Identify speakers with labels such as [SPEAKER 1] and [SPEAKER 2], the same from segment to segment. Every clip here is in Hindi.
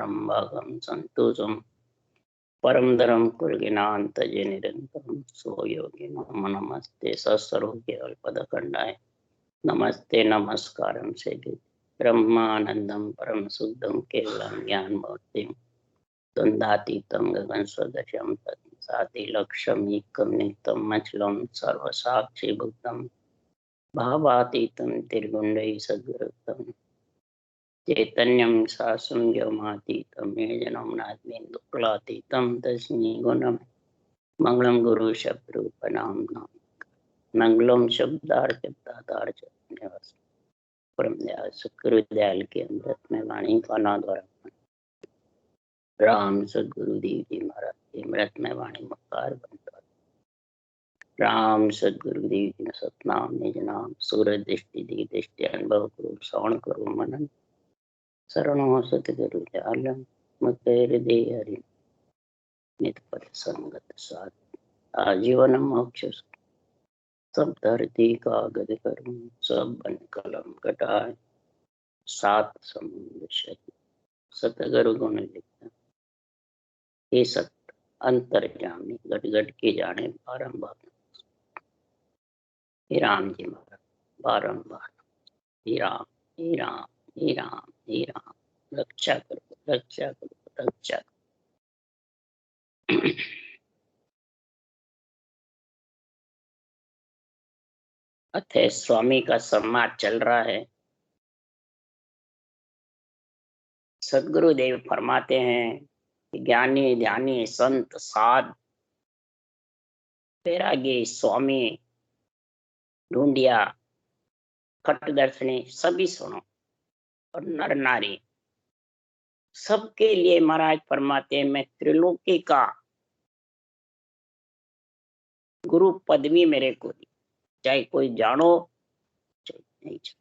[SPEAKER 1] परम भागम संतोषम परम धरम कुर्गिनान्तजे निरंतरम सो योगिनो नमस्ते सस्वरूपे अल्पदखंडाय नमस्ते नमस्कारम से ब्रह्मानंदम परम शुद्धम केवलम ज्ञान मूर्तिम द्वंद्वातीतं गगन सदृशं तत्साति लक्ष्यम एकम नित्यम अचलम सर्वसाक्षी भूतम भावातीतं त्रिगुण्डैः सद्गुरुतम चैतन्यम शासम व्योमातीतं येजनं नाद्मिन्दुक्लातीतं तस्मै गुणम मंगलम गुरु शब्द रूप नाम मंगलम शब्दार्थ दातार्थ निवास परम दयाल शुक्रदयाल के अमृत में वाणी पाना द्वारा राम सदगुरु देव जी महाराज के अमृत में वाणी मकार बनता राम सदगुरु देव जी सतनाम निज नाम सूरज दृष्टि दी दृष्टि अनुभव करो श्रवण करो मनन शरणो सतगुरु जालम मत हृदय हरि नित पद संगत साध आजीवन मोक्ष सब धरती कागज करूं सब बन कलम कटाए सात समुद्र शरीर सतगुरु गुण लिखता ये सत अंतर्यामी गट गट के जाने बारंबार हे राम जी महाराज बारंबार हे राम हे राम हे राम हे राम रक्षा करो रक्षा करो रक्षा करो। अतः स्वामी का सम्मान चल रहा है। सदगुरुदेव फरमाते हैं कि ज्ञानी ध्यानी संत साध वैरागी स्वामी ढूंढिया खटदर्शनी सभी सुनो और नर नारी सबके लिए महाराज फरमाते हैं मैं त्रिलोकी का गुरु पदवी मेरे को दी, चाहे कोई जानो चाहे नहीं जानो।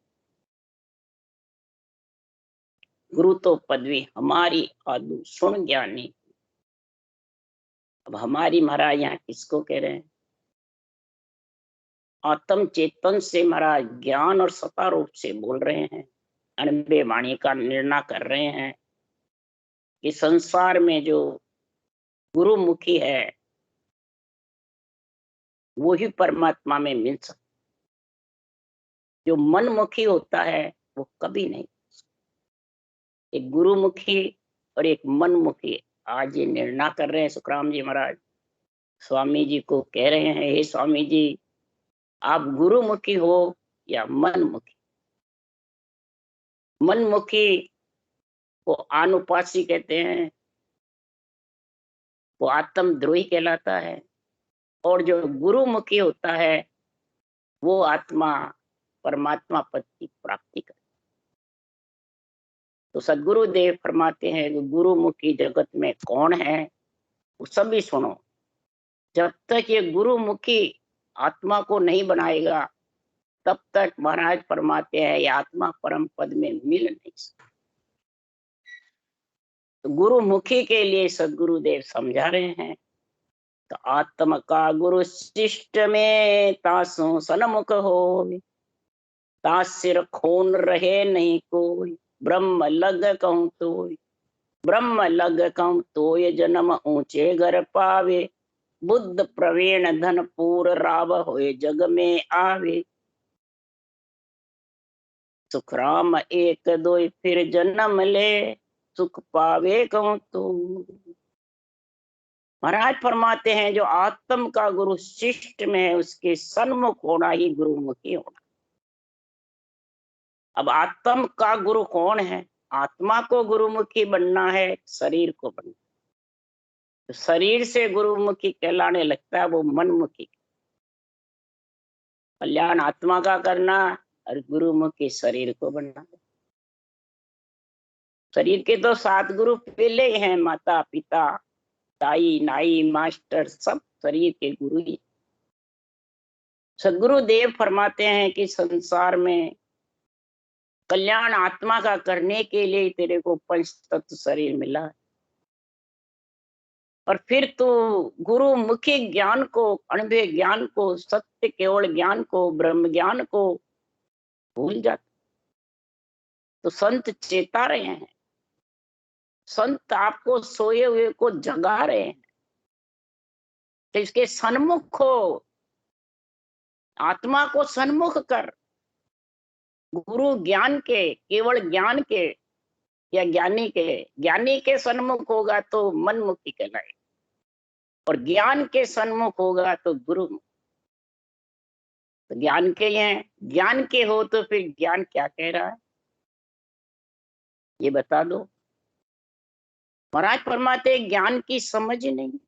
[SPEAKER 1] गुरु तो पदवी हमारी आदु सुन ज्ञानी। अब हमारी महाराज यहाँ किसको कह रहे हैं? आत्म चेतन से महाराज ज्ञान और सत्ता रूप से बोल रहे हैं, अनबे वाणी का निर्णय कर रहे हैं कि संसार में जो गुरुमुखी है वो ही परमात्मा में मिल सकता, जो मनमुखी होता है वो कभी नहीं। एक गुरुमुखी और एक मनमुखी आज ये निर्णय कर रहे हैं। सुखराम जी महाराज स्वामी जी को कह रहे हैं, हे स्वामी जी आप गुरुमुखी हो या मनमुखी? मनमुखी को अनुपासी कहते हैं, वो आत्मद्रोही कहलाता है, और जो गुरुमुखी होता है वो आत्मा परमात्मा पद की प्राप्ति करे। तो सदगुरु देव फरमाते हैं कि गुरुमुखी जगत में कौन है वो सभी सुनो। जब तक ये गुरुमुखी आत्मा को नहीं बनाएगा तब तक महाराज फरमाते हैं ये आत्मा परम पद में मिल नहीं सकती। तो गुरुमुखी के लिए सदगुरुदेव समझा रहे हैं, तो आत्म का गुरु शिष्ट में तासो सनमुख हो, तासिर खून रहे नहीं कोई, ब्रह्म लग कहूं तो ब्रह्म लग कहूं तो ये जन्म ऊंचे घर पावे, बुद्ध प्रवीण धन पूर राव होए जग में आवे, सुखराम एक दो फिर जन्म ले, सुख पावे कहूं तो। महाराज फरमाते हैं जो आत्म का गुरु शिष्ट में है उसके सन्मुख होना ही गुरुमुखी होना। अब आत्म का गुरु कौन है? आत्मा को गुरुमुखी बनना है, शरीर को बनना। तो शरीर से गुरुमुखी कहलाने लगता है वो मनमुखी। कल्याण आत्मा का करना और गुरुमुखी शरीर को बनना। शरीर के तो 7 गुरु पहले ही हैं, माता पिता ताई नाई मास्टर सब शरीर के गुरु ही। सदगुरु देव फरमाते हैं कि संसार में कल्याण आत्मा का करने के लिए तेरे को पंच तत्व शरीर मिला है, और फिर तू गुरुमुखी ज्ञान को, अनुभव ज्ञान को, सत्य केवल ज्ञान को, ब्रह्म ज्ञान को भूल जाता। तो संत चेता रहे हैं संत आपको सोए हुए को जगा रहे हैं, तो इसके सन्मुख हो, आत्मा को सन्मुख कर। गुरु ज्ञान के, केवल ज्ञान के या ज्ञानी के सन्मुख होगा तो मनमुखी कहलाए, और ज्ञान के सन्मुख होगा तो गुरु। तो ज्ञान के हैं, ज्ञान के हो तो फिर ज्ञान क्या कह रहा है ये बता दो। महाराज फरमाते ज्ञान की समझ नहीं।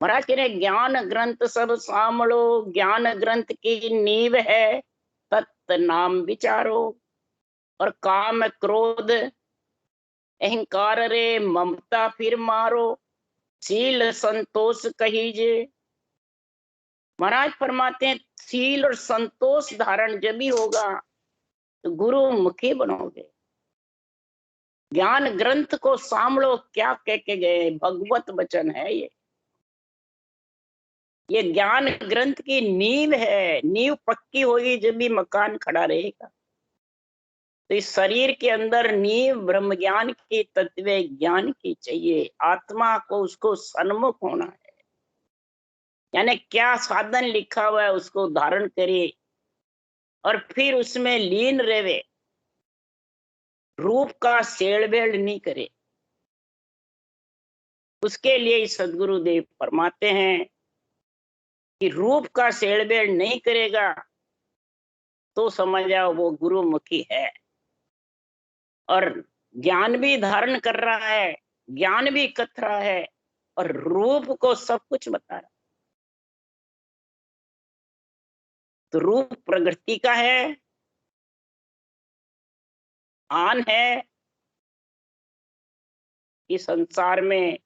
[SPEAKER 1] महाराज कह रहे ज्ञान ग्रंथ सब सामलो, ज्ञान ग्रंथ की नींव है तत् नाम विचारो। और काम क्रोध अहंकार रे ममता फिर मारो, शील संतोष कहीजे। महाराज फरमाते हैं शील और संतोष धारण जब भी होगा तो गुरु मुखी बनोगे। ज्ञान ग्रंथ को सामलो क्या कह के गए, भगवत वचन है ये ज्ञान ग्रंथ की नींव है। नींव पक्की होगी जब भी मकान खड़ा रहेगा। तो इस शरीर के अंदर नींव ब्रह्म ज्ञान की, तत्व ज्ञान की चाहिए। आत्मा को उसको सन्मुख होना है, यानी क्या साधन लिखा हुआ है उसको धारण करे और फिर उसमें लीन रहे, रूप का सेड़बेड़ नहीं करे। उसके लिए सदगुरुदेव फरमाते हैं कि रूप का सेड़बेड़ नहीं करेगा तो समझ जाओ वो गुरुमुखी है, और ज्ञान भी धारण कर रहा है, ज्ञान भी कथ रहा है, और रूप को सब कुछ बता रहा। तो रूप प्रकृति का है, आन है कि संसार में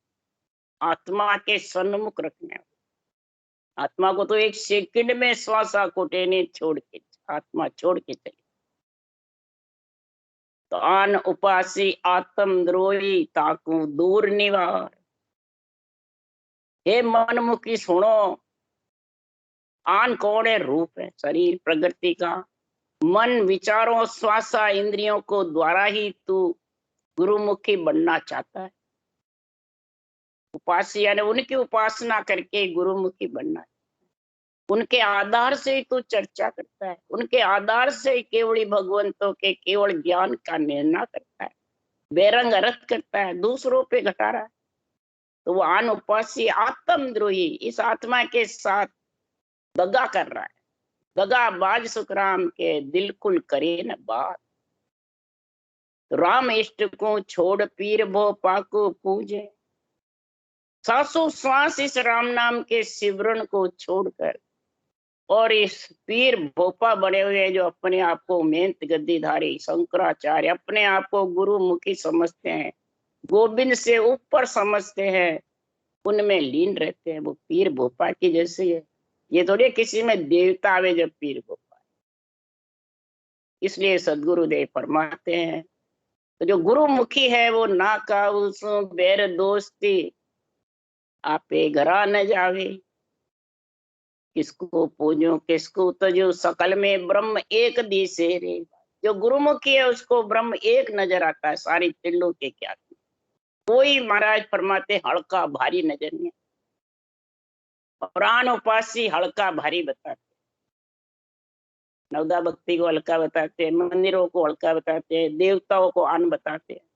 [SPEAKER 1] आत्मा के सन्मुख रखने। आत्मा को तो एक सेकंड में श्वासा कोटेने छोड़ के, आत्मा छोड़ के चली। तो आन उपासी आत्म द्रोही ताकू दूर निवार। हे मनमुखी सुनो, आन कौन है? रूप है, शरीर प्रकृति का। मन विचारों श्वासा इंद्रियों को द्वारा ही तू गुरुमुखी बनना चाहता है। उपासी यानी उनकी उपासना करके गुरुमुखी बनना, उनके आधार से ही तू चर्चा करता है, उनके आधार से ही केवल भगवंतों के केवल ज्ञान का निर्णय करता है, बेरंग अर्थ करता है, दूसरों पे घटा रहा है। तो वो आन उपासी आत्मद्रोही इस आत्मा के साथ दगा कर रहा है। दगा बाज सुखराम के दिल कुल करे न बात। तो राम इष्ट को छोड़ पीर भो पाको पूजे। सांसों श्वास इस राम नाम के सिमरन को छोड़कर और इस पीर भोपा बने हुए जो अपने आप को मेहनत गद्दीधारी शंकराचार्य अपने आप को गुरुमुखी समझते हैं, गोविंद से ऊपर समझते हैं, उनमें लीन रहते हैं। वो पीर भोपा की जैसे है। ये थोड़ी किसी में देवता आवे जब पीर भोपा। इसलिए सदगुरुदेव फरमाते हैं तो जो गुरुमुखी है वो ना का उस बैर दोस्ती आपे घरा न जावे। किसको पूजो किसको तजो सकल में ब्रह्म एक दिसे रे। जो गुरुमुखी है उसको ब्रह्म एक नजर आता है, सारी पिंडों के क्या। कोई महाराज फरमाते हल्का भारी नजर नहीं। प्राण उपासी हल्का भारी बताते, नवदा भक्ति को हल्का बताते हैं, मंदिरों को हल्का बताते हैं, देवताओं को आन बताते हैं,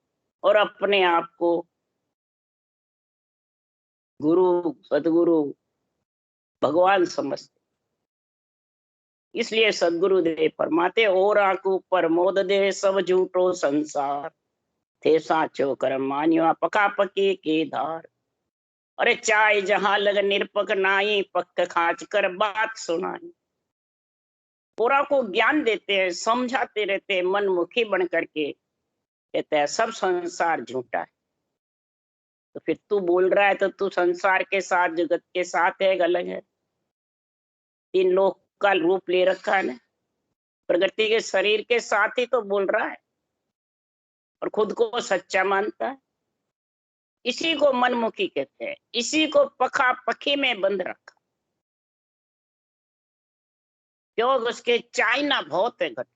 [SPEAKER 1] और अपने आप को गुरु सदगुरु भगवान समझते। इसलिए सदगुरु देव फरमाते और आंखों पर मोद दे सब झूठो संसार थे साचो कर्म मान्यो पका पकी की धार। अरे चाय जहां लग निरपक नाई पक्क खाच कर बात सुनाई। पूरा को ज्ञान देते हैं, समझाते रहते हैं, मनमुखी बन करके कहते हैं सब संसार झूठा है। तो फिर तू बोल रहा है तो तू संसार के साथ जगत के साथ है, अलग है। तीन लोक का रूप ले रखा है ना, प्रकृति के शरीर के साथ ही तो बोल रहा है और खुद को सच्चा मानता है। इसी को मनमुखी कहते हैं, इसी को पखा पखी में बंद रखा। क्यों? उसके चाय ना बहुत है घट,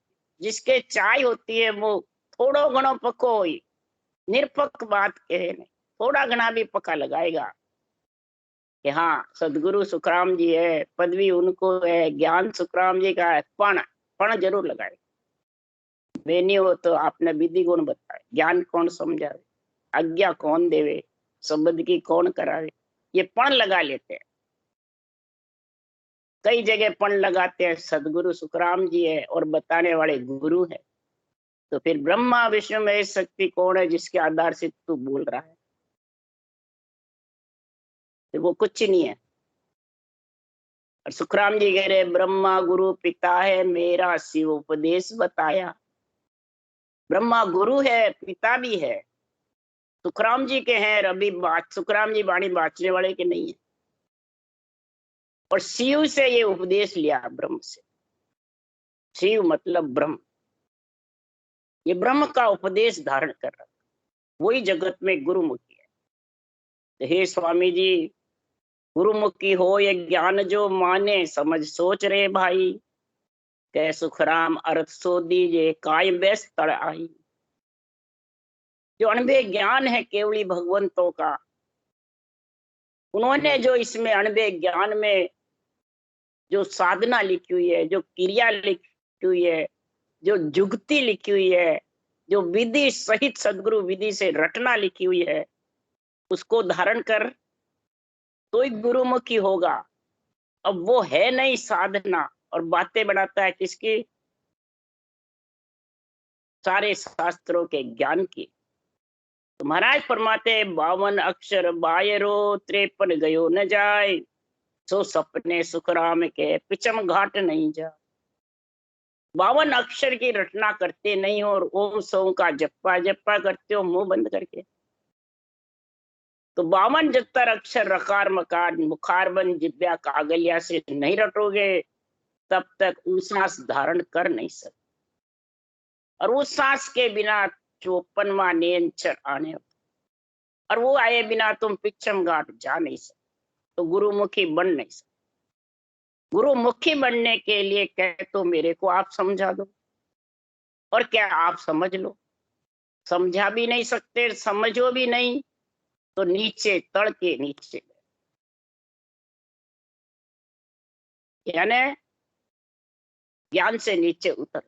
[SPEAKER 1] जिसके चाय होती है वो थोड़ो घणो पको हुई निरपक बात कहे नहीं, थोड़ा घना भी पक्का लगाएगा कि हाँ सदगुरु सुखराम जी है, पदवी उनको है, ज्ञान सुखराम जी का है, पण जरूर लगाए। वे नहीं हो तो आपने विधि गुण बताए, ज्ञान कौन समझावे, आज्ञा कौन देवे, शब्द की कौन करावे, ये पण लगा लेते हैं। कई जगह पण लगाते हैं सदगुरु सुखराम जी है और बताने वाले गुरु है, तो फिर ब्रह्मा विष्णु महेश शक्ति कौन है जिसके आधार से तू बोल रहा है? तो वो कुछ नहीं है। और सुखराम जी कह रहे ब्रह्मा गुरु पिता है मेरा, शिव उपदेश बताया। ब्रह्मा गुरु है, पिता भी है, सुखराम जी के हैं। अभी बात सुखराम जी वाणी बांचने वाले के नहीं है। और शिव से ये उपदेश लिया, ब्रह्म से। शिव मतलब ब्रह्म, ये ब्रह्म का उपदेश धारण कर रहा, वही जगत में गुरुमुखी है। तो हे स्वामी जी, गुरुमुखी हो ये ज्ञान जो माने, समझ सोच रे भाई, कै सुखराम अर्थ सो दीजे, काय बेस तड़ आई। जो अनबे ज्ञान है केवली भगवंतों का, उन्होंने जो इसमें अनबे ज्ञान में जो साधना लिखी हुई है, जो क्रिया लिखी हुई है, जो जुगती लिखी हुई है, जो विधि सहित सदगुरु विधि से रटना लिखी हुई है, उसको धारण कर तो ही गुरुमुखी होगा। अब वो है नहीं साधना, और बातें बनाता है किसकी? सारे शास्त्रों के ज्ञान की। तो महाराज फरमाते 52 अक्षर बायरो, 53 गयो न जाए, सो सपने सुखराम के पिछम घाट नहीं जा। 52 अक्षर की रचना करते नहीं हो, और ओम सोम का जप्पा जप्पा करते हो मुंह बंद करके। तो 52 जत्तर अक्षर रकार मकार मुखार बन जिब्या कागलिया से नहीं रटोगे, तब तक वो सांस धारण कर नहीं सकते। और उस सांस के बिना 54वां नियंचर आने, और वो आए बिना तुम पिछम घाट जा नहीं सकते, तो गुरुमुखी बन नहीं सकते। गुरुमुखी बनने के लिए कह तो मेरे को आप समझा दो, और क्या आप समझ लो। समझा भी नहीं सकते, समझो भी नहीं, तो नीचे तड़ के नीचे, यानी ज्ञान से नीचे उतर।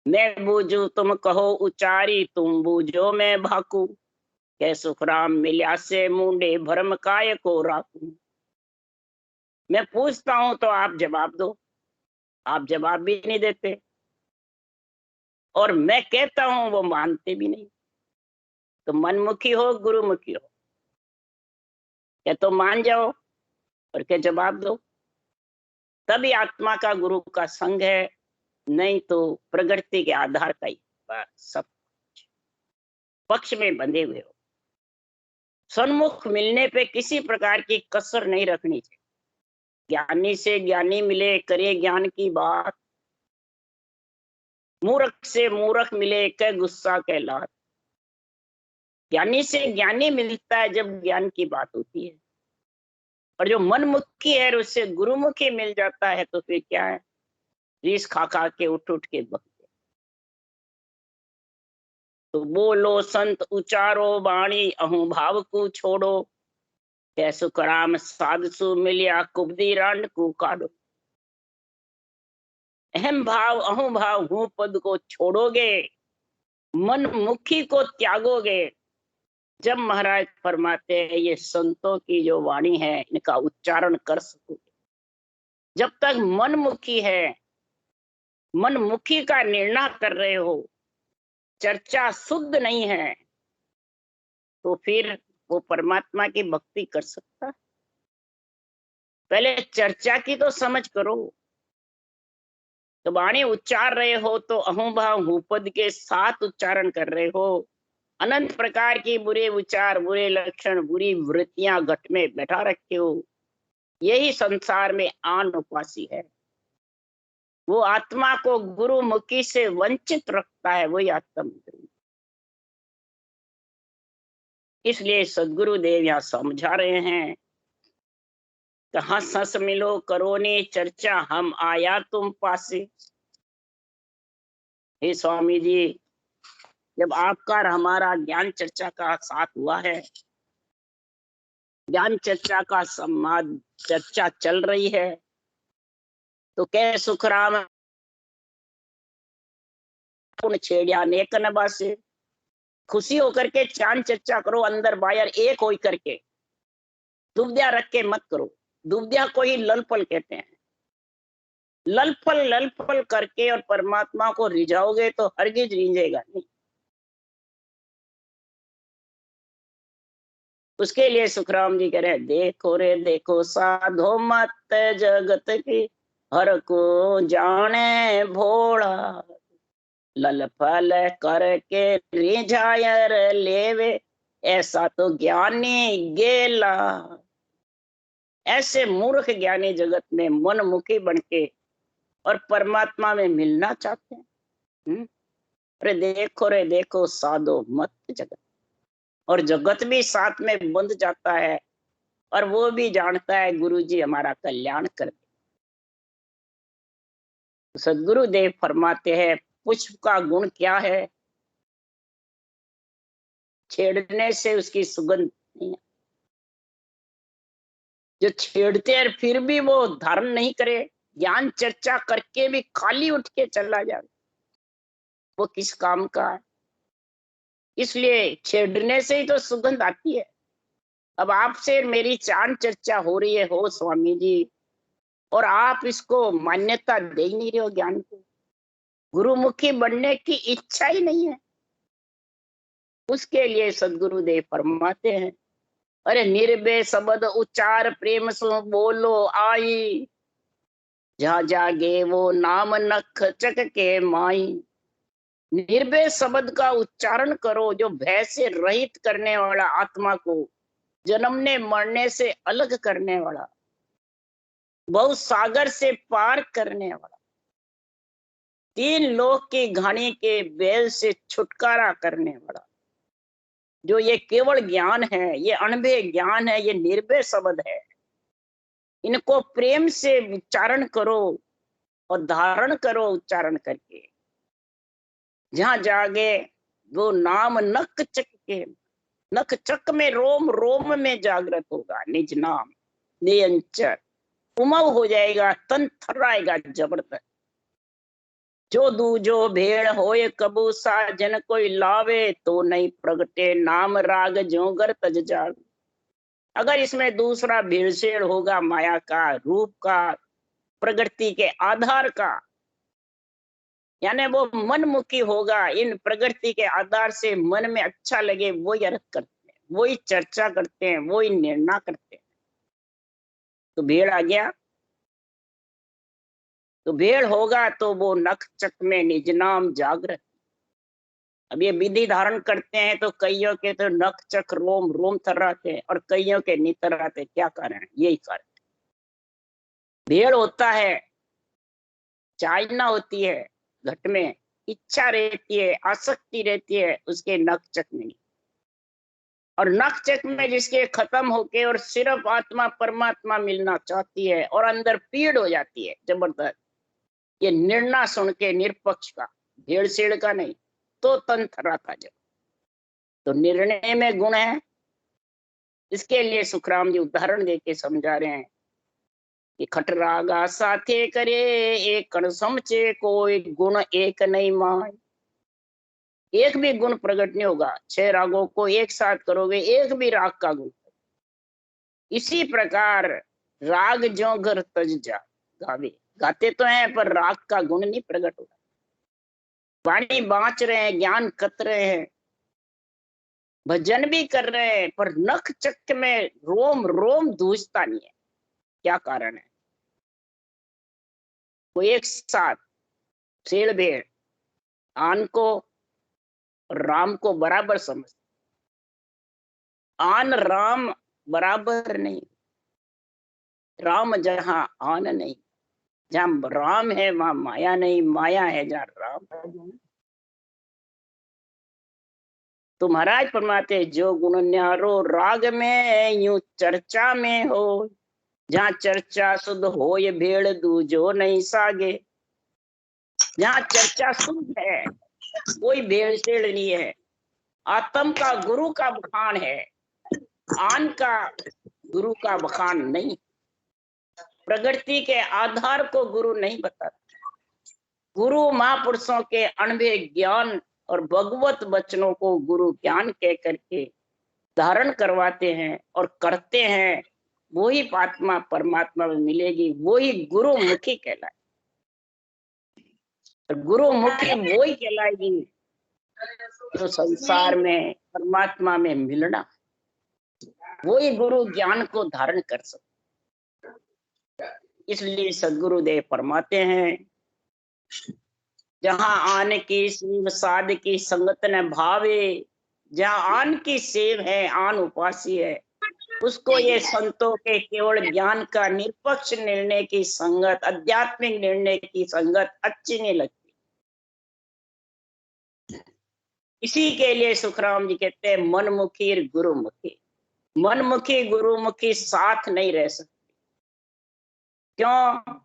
[SPEAKER 1] मैं बूझू तुम कहो उचारी, तुम बूझो मैं भाकू, कै सुखराम मिल्या से मुंडे भरम काय को राखू। मैं पूछता हूं तो आप जवाब दो, आप जवाब भी नहीं देते, और मैं कहता हूं वो मानते भी नहीं। तो मनमुखी हो गुरुमुखी हो, या तो मान जाओ और क्या जवाब दो, तभी आत्मा का गुरु का संग है, नहीं तो प्रकृति के आधार का ही सब पक्ष में बंधे हुए हो। सन्मुख मिलने पे किसी प्रकार की कसर नहीं रखनी चाहिए। ज्ञानी से ज्ञानी मिले करे ज्ञान की बात, मूर्ख से मूर्ख मिले कह गुस्सा कहलात। ज्ञानी से ज्ञानी मिलता है जब ज्ञान की बात होती है, और जो मनमुखी है उससे गुरुमुखी मिल जाता है, तो फिर क्या है, रीस खा खा के उठ उठ के बकते। तो बोलो संत उचारो बाणी, अहू भाव को छोड़ो, कै सुखराम साधसु मिलिया कुबदी रांड को काटो। अहम भाव अहू भाव हूं पद को छोड़ोगे, मन मुखी को त्यागोगे, जब महाराज फरमाते हैं ये संतों की जो वाणी है इनका उच्चारण कर सकोगे। जब तक मनमुखी है, मनमुखी का निर्णय कर रहे हो, चर्चा शुद्ध नहीं है, तो फिर वो परमात्मा की भक्ति कर सकता है? पहले चर्चा की तो समझ करो। तो वाणी उच्चार रहे हो तो अहुभाव हुपद के साथ उच्चारण कर रहे हो। अनंत प्रकार की बुरे विचार, बुरे लक्षण, बुरी वृत्तियां घट में बैठा रखे हो, यही संसार में आन उपासी है। वो आत्मा को गुरुमुखी से वंचित रखता है, वही आत्मा। इसलिए सदगुरुदेव यहाँ समझा रहे हैं, कहाँ सस मिलो करो ने चर्चा, हम आया तुम पासे। हे स्वामी जी, जब आपका और हमारा ज्ञान चर्चा का साथ हुआ है, ज्ञान चर्चा का संवाद चर्चा चल रही है, तो कह सुखराम छेड़िया नेक नबा से, खुशी होकर के चांद चर्चा करो, अंदर बाहर एक हो करके, दुबदिया रख के मत करो। दुबदिया को ही ललपल कहते हैं। ललपल करके और परमात्मा को रिझाओगे तो हरगिज रिंझेगा नहीं। उसके लिए सुखराम जी कह रहे हैं, देखो रे देखो साधो मत जगत की, हर को जाने भोला, ललफल करके रिझायर लेवे, ऐसा तो ज्ञानी गेला। ऐसे मूर्ख ज्ञानी जगत में मनमुखी बन के और परमात्मा में मिलना चाहते हैं। अरे देखो रे देखो साधो मत जगत, और जगत भी साथ में बंध जाता है, और वो भी जानता है गुरु जी हमारा कल्याण कर दे। सदगुरु देव फरमाते हैं, पुष्प का गुण क्या है? छेड़ने से उसकी सुगंध नहीं है। जो छेड़ते हैं फिर भी वो धारण नहीं करे, ज्ञान चर्चा करके भी खाली उठ के चला जाए, वो किस काम का है? इसलिए छेड़ने से ही तो सुगंध आती है। अब आपसे मेरी चांद चर्चा हो रही है, हो स्वामी जी, और आप इसको मान्यता दे ही नहीं रहे हो ज्ञान को। गुरुमुखी बनने की इच्छा ही नहीं है। उसके लिए सदगुरु देव फरमाते हैं, अरे निर्भय शब्द उच्चार प्रेम सो बोलो आई, जहाँ जागे वो नाम नख चक के माई। निर्भय शब्द का उच्चारण करो, जो भय से रहित करने वाला, आत्मा को जन्मने मरने से अलग करने वाला, बहु सागर से पार करने वाला, तीन लोक की घानी के बेल से छुटकारा करने वाला, जो ये केवल ज्ञान है, ये अनभय ज्ञान है, ये निर्भय शब्द है। इनको प्रेम से उच्चारण करो और धारण करो उच्चारण करके। जहां जागे वो नाम नख चक के, नख चक में रोम रोम में जागृत होगा निज नाम निरंतर, उमव हो जाएगा, तन थर्राएगा जबरदस्त। जो दूजो भेड़ होए कबू साजन कोई लावे, तो नहीं प्रगटे नाम राग जोगर तज जाग। अगर इसमें दूसरा भेड़सेड़ होगा, माया का, रूप का, प्रगति के आधार का, यानी वो मनमुखी होगा, इन प्रगति के आधार से मन में अच्छा लगे वही अर्थ करते हैं, वही चर्चा करते हैं, वही निर्णय करते हैं। तो भेड़ आ गया, तो भेड़ होगा तो वो नख चक में निज नाम जागृत। अब ये विधि धारण करते हैं तो कईयों के तो नख चक रोम रोम थर्राते हैं और कईयों के नहीं थर्राते। क्या कारण? यही कारण, भेड़ होता है, चाहना होती है, घट में इच्छा रहती है, आसक्ति रहती है, उसके नख चक नहीं। और नख चक में जिसके खत्म होके और सिर्फ आत्मा परमात्मा मिलना चाहती है और अंदर पीड़ हो जाती है जबरदस्त, ये निर्णय सुन के निरपक्ष का, भेड़ सेड़ का नहीं, तो तन थर्राता जब। तो निर्णय में गुण है। इसके लिए सुखराम जी उदाहरण देके समझा रहे हैं कि खटरागा साथे करे एक कण समचे, कोई गुण एक नहीं मान। एक भी गुण प्रकट नहीं होगा, 6 रागों को एक साथ करोगे, एक भी राग का गुण। इसी प्रकार राग जो घर तज जा गावे, गाते तो हैं पर राग का गुण नहीं प्रकट होगा। वाणी बाँच रहे हैं, ज्ञान कत रहे हैं, भजन भी कर रहे हैं, पर नख चक में रोम रोम धूजता नहीं है। क्या कारण है? वो एक साथ शेर भेड़ आन को राम को बराबर समझ, आन राम बराबर नहीं। राम जहां आन नहीं, जहां राम है वहां माया नहीं, माया है जहां राम है। तो महाराज फरमाते, जो गुण न्यारो राग में यूं चर्चा में हो, जहाँ चर्चा शुद्ध हो ये भेड़ दूजो नहीं सागे। जहाँ चर्चा शुद्ध है, कोई भेड़सेड़ नहीं है। आत्म का गुरु का बखान है, आन का गुरु का बखान नहीं। प्रकृति के आधार को गुरु नहीं बताता। गुरु महापुरुषों के अनुभव ज्ञान और भगवत वचनों को गुरु ज्ञान कह करके धारण करवाते हैं और करते हैं, वही आत्मा परमात्मा में मिलेगी, वही गुरु मुखी कहलाए। गुरु मुखी वही कहलाएगी जो संसार में परमात्मा में मिलना, वही गुरु ज्ञान को धारण कर सकते। इसलिए सदगुरुदेव फरमाते हैं, जहां आन की शिव साध की संगत न भावे, जहां आन की सेव है, आन उपासी है, उसको ये संतों के केवल ज्ञान का निरपक्ष निर्णय की संगत, आध्यात्मिक निर्णय की संगत अच्छी नहीं लगती। इसी के लिए सुखराम जी कहते हैं, मनमुखी और गुरुमुखी। मनमुखी गुरुमुखी साथ नहीं रह सकते। क्यों?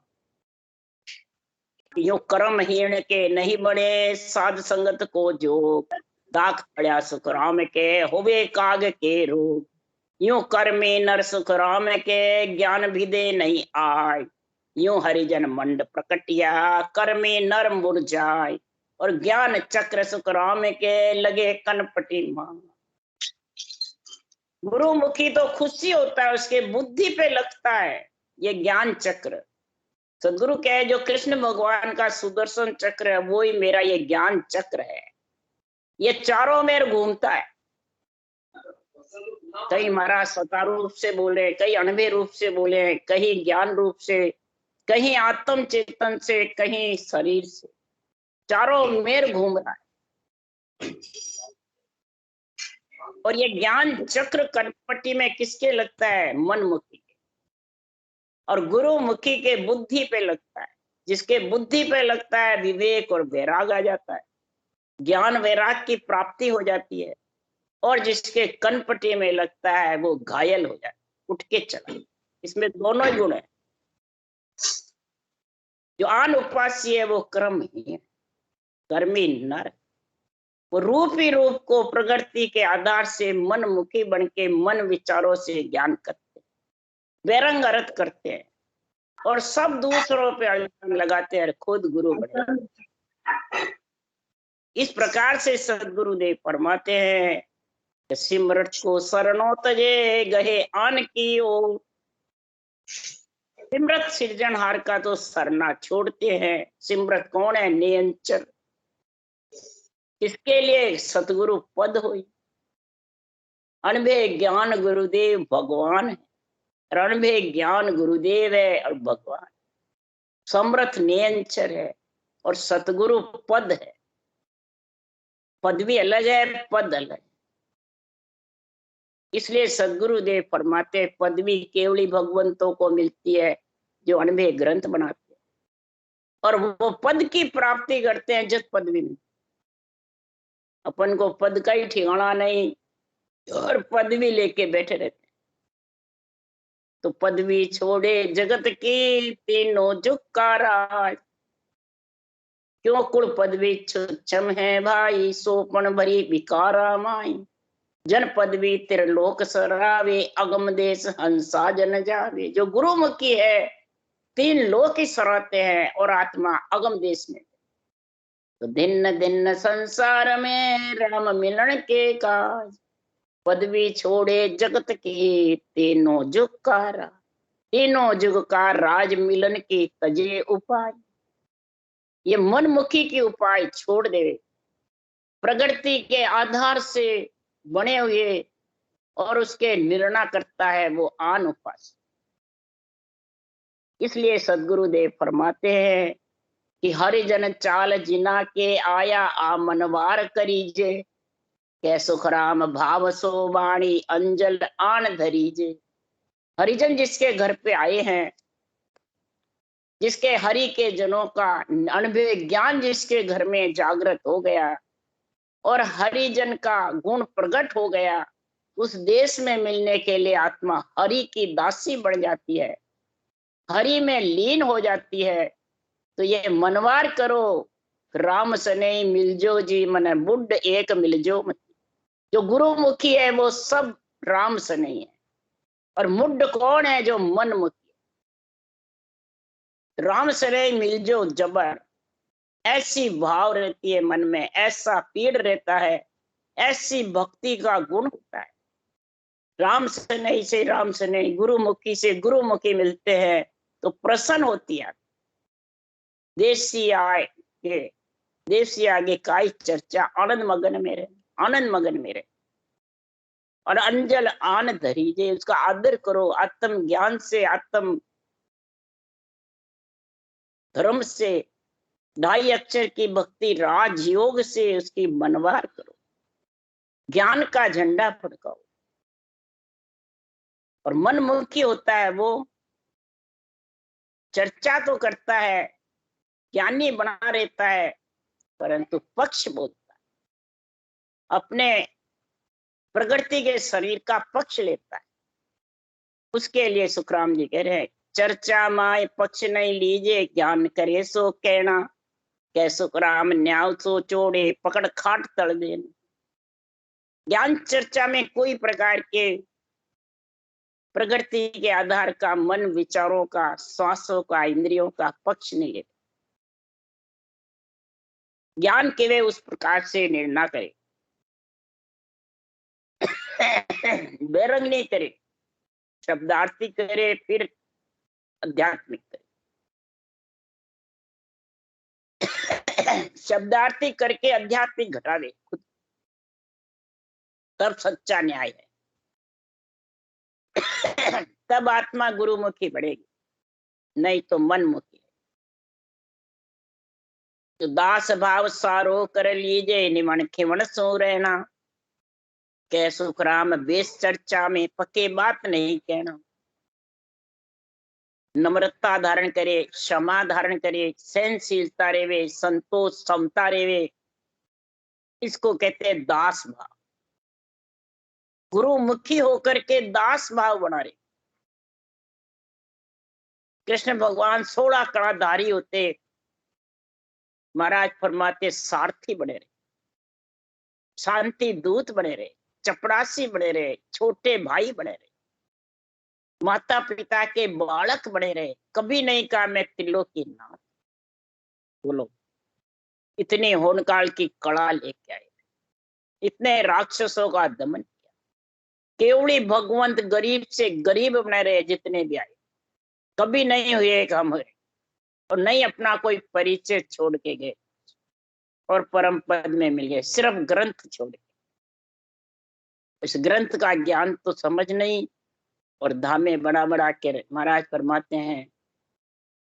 [SPEAKER 1] यो कर्महीन के नहीं बने साध संगत को जोग, दाख पड़ा सुखराम के होवे काग के रोग। यूं कर्मी नर सुखराम के ज्ञान विदे नहीं आय, यूं हरिजन मंड प्रकटिया कर्मी नर मुरझाय। और ज्ञान चक्र सुखराम के लगे कनपटी मां। गुरुमुखी तो खुशी होता है, उसके बुद्धि पे लगता है ये ज्ञान चक्र। सदगुरु कहे जो कृष्ण भगवान का सुदर्शन चक्र है, वो ही मेरा ये ज्ञान चक्र है। ये चारों में घूमता है। कहीं महाराज सता रूप से बोले, कहीं अनुभव रूप से बोले, कहीं ज्ञान रूप से, कहीं आत्म चेतन से, कहीं शरीर से, चारों मेर घूम रहा है। और ये ज्ञान चक्र कनपट्टी में किसके लगता है? मनमुखी के। और गुरुमुखी के बुद्धि पे लगता है। जिसके बुद्धि पे लगता है विवेक और वैराग आ जाता है, ज्ञान वैराग की प्राप्ति हो जाती है। और जिसके कनपटी में लगता है वो घायल हो जाए, उठ के चला। इसमें दोनों ही गुण है। जो आन उपास्य है वो कर्महीन है, कर्मी नर। वो रूप ही रूप को प्रकृति के आधार से मनमुखी बन के मन विचारों से ज्ञान करते, बेरंग अर्थ करते हैं और सब दूसरों पे इल्जाम लगाते हैं, खुद गुरु बने। इस प्रकार से सदगुरुदेव फरमाते हैं, सिमरत को शरणों तजे गहे आन की ओ। सिमरत सृजनहार का तो सरना छोड़ते हैं। सिमरत कौन है? नियंचर। इसके लिए सतगुरु पद हुई। अनभे ज्ञान गुरुदेव भगवान है, रणभे ज्ञान गुरुदेव है और भगवान। समर्थ नियंचर है और सतगुरु पद है। पदवी अलग है, पद अलग। इसलिए सदगुरुदेव फरमाते, पदवी केवली भगवंतों को मिलती है जो अनभे ग्रंथ बनाते हैं और वो पद की प्राप्ति करते हैं जब पदवी में। अपन को पद का ही ठिकाना नहीं और पदवी लेके बैठे रहते हैं। तो पदवी छोड़े जगत की तीनों झुका राज। क्यों? कुल पदवी छुच्छम है भाई, सोपन भरी विकारा माई। जन पदवी त्रिलोक सरावे, अगम देश हंसा जन जावे। जो गुरुमुखी है तीन लोक ही सराते हैं और आत्मा अगम देश में। तो दिन दिन संसार में राम मिलन के काज, पदवी छोड़े जगत की तीनों जुग का राज। तीनों जुग का राज मिलन की तजे उपाय। ये मनमुखी के उपाय छोड़ दे, प्रकृति के आधार से बने हुए और उसके निर्णय करता है वो आन उपास। इसलिए सदगुरुदेव फरमाते हैं कि हरिजन चाल जिना के आया आ मनवार करीजे, कै सुखराम भाव सो वाणी अंजल आन धरीजे। हरिजन जिसके घर पे आए हैं, जिसके हरि के जनों का अनुभव ज्ञान जिसके घर में जागृत हो गया और हरिजन का गुण प्रकट हो गया, उस देश में मिलने के लिए आत्मा हरि की दासी बन जाती है, हरि में लीन हो जाती है। तो ये मनवार करो राम सने मिलजो जी मन बुढ़ एक मिलजो मत। जो गुरुमुखी है वो सब राम सने है, और मुड्ढ कौन है? जो मन मुखी। राम सने मिलजो जबर, ऐसी भाव रहती है मन में, ऐसा पीड़ रहता है, ऐसी भक्ति का गुण होता है। राम सने से राम सने, गुरुमुखी से गुरुमुखी मिलते हैं तो प्रसन्न होती है। देशी आए के देशी आगे काई चर्चा, आनंद मगन मेरे, आनंद मगन मेरे। और अंजल आन धरीजे, उसका आदर करो, आत्म ज्ञान से, आत्म धर्म से, ढाई अक्षर की भक्ति राजयोग से उसकी मनवार करो, ज्ञान का झंडा फड़काओ। और मनमुखी होता है वो, चर्चा तो करता है, ज्ञानी बना रहता है, परंतु पक्ष बोलता है, अपने प्रकृति के शरीर का पक्ष लेता है। उसके लिए सुखराम जी कह रहे हैं, चर्चा माय पक्ष नहीं लीजिए, ज्ञान करे सो कहना, कै सुखराम न्याय सो चोड़े, पकड़ खाट तड़ देना। ज्ञान चर्चा में कोई प्रकार के प्रकृति के आधार का, मन विचारों का, श्वासों का, इंद्रियों का पक्ष नहीं लेते। ज्ञान के वे उस प्रकार से निर्णय करे, बेरंग नहीं करे, शब्दार्थी करे फिर आध्यात्मिक करे। शब्दार्थी करके आध्यात्मिक घटा दे खुद, तब सच्चा न्याय है। तब आत्मा गुरुमुखी बढ़ेगी, नहीं तो मनमुखी है। तो दास भाव सारो कर लीजे, निमन खिमण सो रहना, कै सुखराम बेस चर्चा में पक्के बात नहीं कहना। नम्रता धारण करे, क्षमा धारण करे, सहनशीलता रेवे, संतोष समता रेवे, इसको कहते हैं दास भाव। गुरुमुखी होकर के दास भाव बना रहे। कृष्ण भगवान 16 कलाधारी होते, महाराज फरमाते सारथी बने रहे, शांति दूत बने रहे, चपरासी बने रहे, छोटे भाई बने रहे, माता पिता के बालक बने रहे। कभी नहीं कहा मैं त्रिलोकी नाथ। बोलो, इतनी होनकाल की कला लेके आए, इतने राक्षसों का दमन किया, केवली भगवंत गरीब से गरीब बने रहे जितने भी आए। कभी नहीं हुए एक हम हुए, और नहीं अपना कोई परिचय छोड़ के गए और परम पद में मिल गए, सिर्फ ग्रंथ छोड़ के। इस ग्रंथ का ज्ञान तो समझ नहीं, और धामे बड़ा बड़ा के महाराज फरमाते हैं,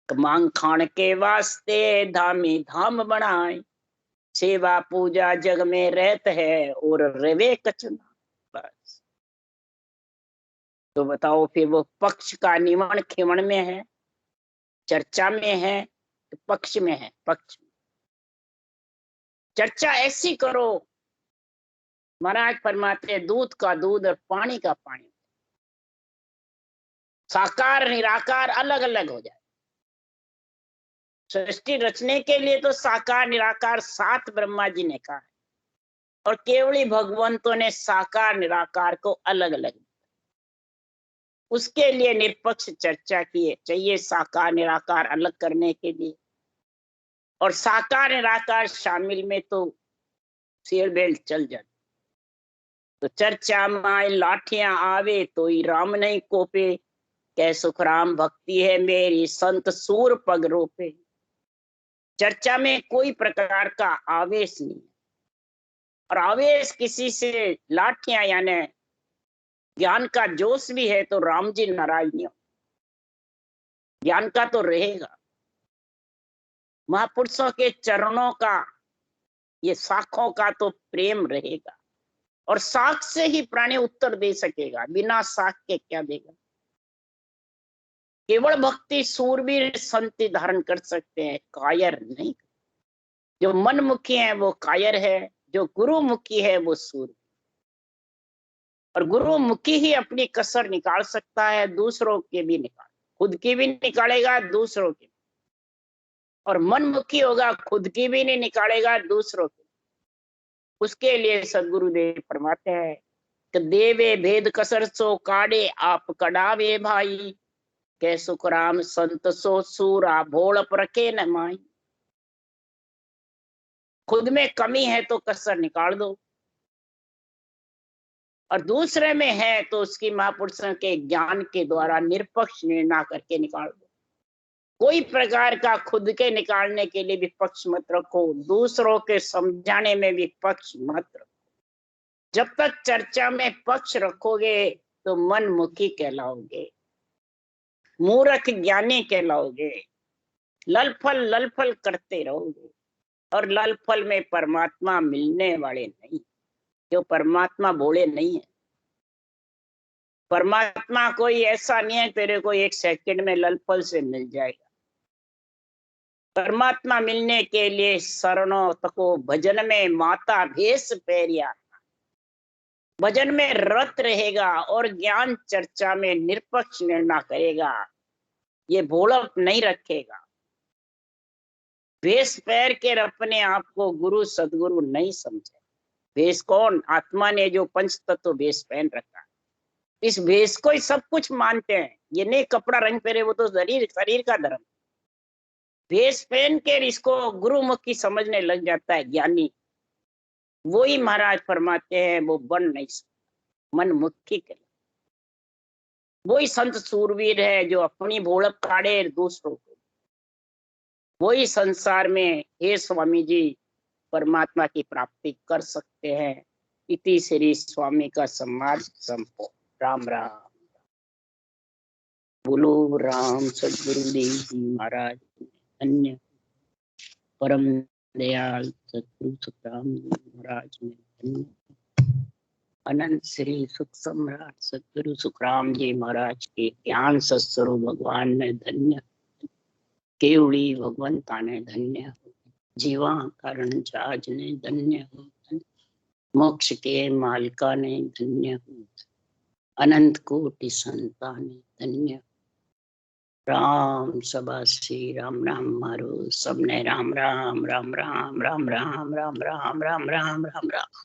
[SPEAKER 1] मांग खान के वास्ते धामी धाम बनाए, सेवा पूजा जग में रहत है और रवे कचना। बस तो बताओ फिर वो पक्ष का निमण खिमण में है, चर्चा में है, तो पक्ष में है। पक्ष में चर्चा ऐसी करो, महाराज फरमाते दूध का दूध और पानी का पानी, साकार निराकार अलग अलग हो जाए। सृष्टि रचने के लिए तो साकार निराकार 7 ब्रह्मा जी ने कहा है, और केवली भगवंतों ने साकार निराकार को अलग अलग। उसके लिए निष्पक्ष चर्चा की चाहिए, साकार निराकार अलग करने के लिए। और साकार निराकार शामिल में तो शेरबेल चल जाती। तो चर्चा में लाठियां आवे तो ही राम नहीं कोपे, कै सुखराम भक्ति है मेरी संत सूर पग रोपे। चर्चा में कोई प्रकार का आवेश नहीं, और आवेश किसी से लाठियां यानी ज्ञान का जोश भी है तो राम जी नाराज नहीं हो, ज्ञान का तो रहेगा। महापुरुषों के चरणों का, ये शाखों का तो प्रेम रहेगा, और शाख से ही प्राणी उत्तर दे सकेगा, बिना शाख के क्या देगा। केवल भक्ति सूरवीर संति धारण कर सकते हैं, कायर नहीं। जो मनमुखी है वो कायर है, जो गुरुमुखी है वो सूर। और गुरुमुखी ही अपनी कसर निकाल सकता है, दूसरों के भी निकाल, खुद की भी निकालेगा, दूसरों की। और मनमुखी होगा, खुद की भी नहीं निकालेगा, दूसरों की। उसके लिए सदगुरुदेव फरमाते हैं कि देवे भेद कसर सो काढ़े आप कड़ावे भाई, के सुखराम संत सो सूरा भोलप रखे न माई। खुद में कमी है तो कसर निकाल दो, और दूसरे में है तो उसकी महापुरुषों के ज्ञान के द्वारा निरपक्ष निर्णय करके निकाल दो। कोई प्रकार का खुद के निकालने के लिए विपक्ष मत रखो, दूसरों के समझाने में विपक्ष मत रखो। जब तक चर्चा में पक्ष रखोगे तो मनमुखी कहलाओगे, मूर्ख ज्ञानी कहलाओगे, ललफल करते रहोगे, और ललफल में परमात्मा मिलने वाले नहीं। जो परमात्मा बोले नहीं है, परमात्मा कोई ऐसा नहीं है तेरे को एक सेकंड में ललफल से मिल जाएगा। परमात्मा मिलने के लिए शरणों तको भजन में माता भेष पैरिया, भजन में रत रहेगा और ज्ञान चर्चा में निरपक्ष निर्णय करेगा, ये भोलप नहीं रखेगा। भेष पैर के अपने आप को गुरु सदगुरु नहीं समझे। भेष कौन? आत्मा ने जो पंच तत्व भेष पहन रखा है, इस भेष को ही सब कुछ मानते हैं। ये नहीं कपड़ा रंग पहने वो तो शरीर का धर्म। भेष पहन के इसको गुरुमुखी समझने लग जाता है ज्ञानी, वो ही महाराज फरमाते हैं वो बन नहीं सकता, मन मुखी कर। वही संत सूरवीर है जो अपनी भोलप काढ़े दूसरों को। वही संसार में हे स्वामी जी परमात्मा की प्राप्ति कर सकते हैं। इति श्री स्वामी का सम्मान संपो। राम राम। बोलो राम सदगुरुदेव जी महाराज धन्य। परम दयाल सदगुरु सुखराम जी महाराज में धन्य। अनंत श्री सुख सम्राट सदगुरु सुखराम जी महाराज के ज्ञान सत्स्वरूप भगवान ने धन्य। केवड़ी भगवंता ने धन्य। जीवा कारण जहाज ने धन्य हो। मोक्ष के मालिका ने धन्य हो। अनंत कोटि संता ने धन्य। राम सभा श्री राम राम मारो सबने राम राम राम राम राम राम राम राम राम राम राम राम राम।